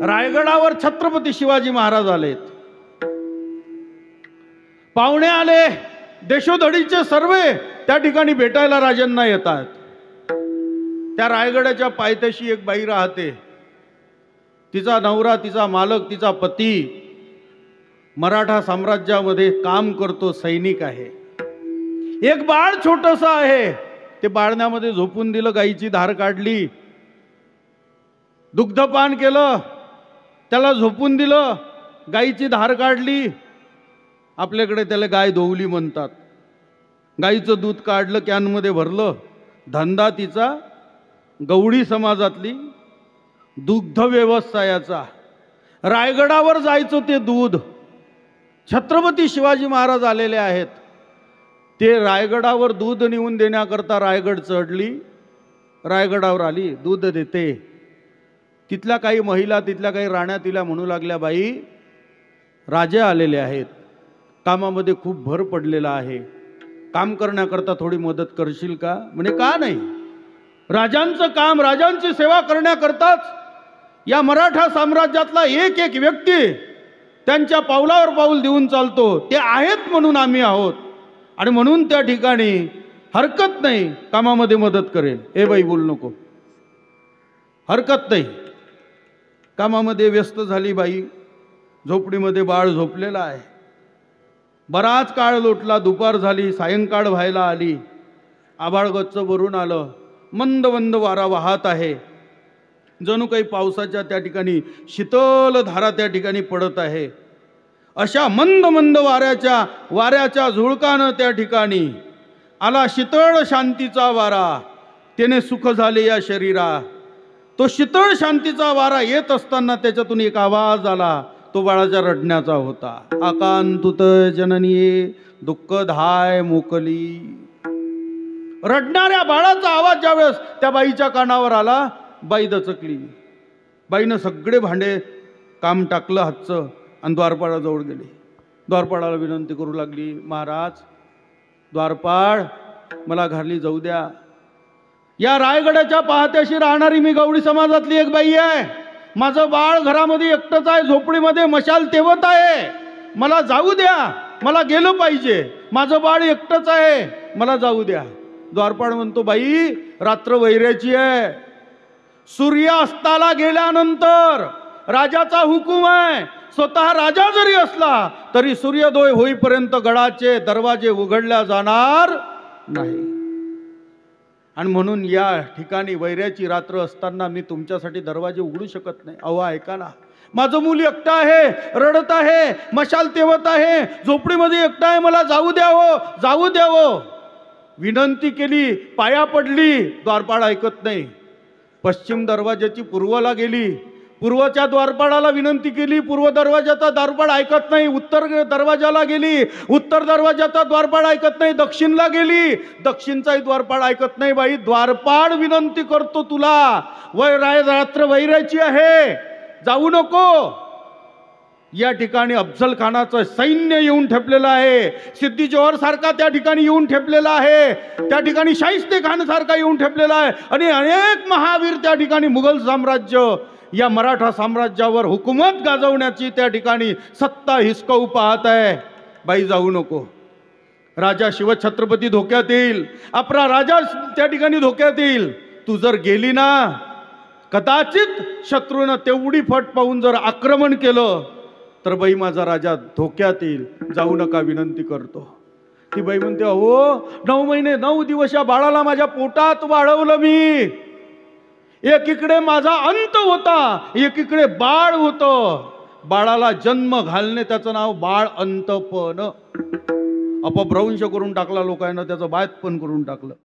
रायगडावर छत्रपती शिवाजी महाराज आलेत. पाहुणे आले, देशोधडीचे सर्वे त्या ठिकाणी भेटायला राजांना येतात. त्या रायगडाच्या पायथ्याशी एक बाई राहते. तिचा नवरा, तिचा मालक, तिचा पती मराठा साम्राज्यामध्ये काम करतो, सैनिक आहे. एक बाळ छोटस आहे. ते बाळण्यामध्ये झोपून दिलं, गाईची धार काढली, दुग्धपान केलं, त्याला झोपून दिलं, गाईची धार काढली. आपल्याकडे त्याला गाय दोवली म्हणतात. गाईचं दूध काढलं, कॅनमध्ये भरलं. धंदा तिचा गवळी समाजातली दुग्ध व्यवसायाचा. रायगडावर जायचं ते दूध. छत्रपती शिवाजी महाराज आलेले आहेत. ते रायगडावर दूध नेऊन देण्याकरता रायगड चढली, रायगडावर आली, दूध देते. तिथल्या काही महिला, तिथल्या काही राण्या तिला म्हणू लागल्या, बाई राजे आलेले आहेत, कामामध्ये खूप भर पडलेला आहे, काम करण्याकरता थोडी मदत करशील का? म्हणे का नाही, राजांचं काम, राजांची सेवा करण्याकरताच या मराठा साम्राज्यातला एक एक व्यक्ती त्यांच्या पावलावर पाऊल देऊन चालतो. ते आहेत म्हणून आम्ही आहोत, आणि म्हणून त्या ठिकाणी हरकत नाही, कामामध्ये मदत करेल. ए बाई बोल नको, हरकत नाही. कामामध्ये व्यस्त झाली बाई. झोपडीमध्ये बाळ झोपलेला आहे. बराच काळ लोटला, दुपार झाली, सायंकाळ व्हायला आली. आभाळ गच्च भरून आलं, मंद मंद वारा वाहत आहे. जणू काही पावसाच्या त्या ठिकाणी शीतल धारा त्या ठिकाणी पडत आहे. अशा मंद मंद वाऱ्याच्या झुळकानं त्या ठिकाणी आला शीतळ शांतीचा वारा. त्याने सुख झाले या शरीरा. तो शीतळ शांतीचा वारा येत असताना त्याच्यातून एक आवाज आला. तो बाळाच्या रडण्याचा होता. आकांतुत जननी दुःख धाय मोकली. रडणाऱ्या बाळाचा आवाज ज्यावेळेस त्या बाईच्या कानावर आला, बाई दचकली. बाईनं सगळे भांडे काम टाकलं हातचं आणि द्वारपाळाजवळ गेली. द्वारपाळाला विनंती करू लागली, महाराज, द्वारपाळ मला घरली जाऊ द्या. या रायगडाच्या पाहत्याशी राहणारी मी गवळी समाजातली एक बाई आहे. माझं बाळ घरामध्ये एकटंच आहे, झोपडीमध्ये मशाल तेवत आहे. मला जाऊ द्या, मला गेलं पाहिजे. माझं बाळ एकटंच आहे, मला जाऊ द्या. द्वारपाळ म्हणतो, बाई रात्र वैऱ्याची आहे. सूर्य अस्ताला गेल्यानंतर राजाचा हुकूम आहे. स्वतः राजा जरी असला तरी सूर्योदय होईपर्यंत गडाचे दरवाजे उघडल्या जाणार नाही. आणि म्हणून या ठिकाणी वैऱ्याची रात्र असताना मी तुमच्यासाठी दरवाजे उघडू शकत नाही. अहो ऐका ना, माझं मूल एकटं आहे, रडत आहे, मशाल तेवत आहे, झोपडीमध्ये एकटं आहे, मला जाऊ द्यावं, जाऊ द्यावं. विनंती केली, पाया पडली, द्वारपाळ ऐकत नाही. पश्चिम दरवाजाची पूर्वला गेली, पूर्वच्या द्वारपाळाला विनंती केली, पूर्व दरवाजाचा द्वारपाळ ऐकत नाही. उत्तर दरवाजाला गेली, उत्तर दरवाजाचा द्वारपाळ ऐकत नाही. दक्षिणला गेली, दक्षिणचाही द्वारपाळ ऐकत नाही. बाई द्वारपाळ विनंती करतो तुला, रात्र वैराची आहे, जाऊ नको. या ठिकाणी अफजल खानाचं सैन्य येऊन ठेपलेलं आहे. सिद्दी जोहर सारखा त्या ठिकाणी येऊन ठेपलेला आहे. त्या ठिकाणी शाहिस्ते खान सारखा येऊन ठेपलेला आहे. आणि अनेक महावीर त्या ठिकाणी मुघल साम्राज्य या मराठा साम्राज्यावर हुकूमत गाजवण्याची त्या ठिकाणी सत्ता हिसकावू पाहत आहे. बाई जाऊ नको. राजा शिवछत्रपती धोक्यात येईल, आपला राजा त्या ठिकाणी धोक्यात येईल. तू जर गेली ना, कदाचित शत्रूनं तेवढी फट पाहून जर आक्रमण केलं तर बाई माझा राजा धोक्यात येईल, जाऊ नका, विनंती करतो. ती बाई म्हणते, अहो 9 महिने 9 दिवस या बाळाला माझ्या पोटात वाढवलं मी. एकीकडे माझा अंत होता, एकीकडे बाळ होतं. बाळाला जन्म घालणे त्याचं नाव बाळ अंतपण. अपभ्रंश करून टाकला लोकांना, त्याचं बाळपण करून टाकलं.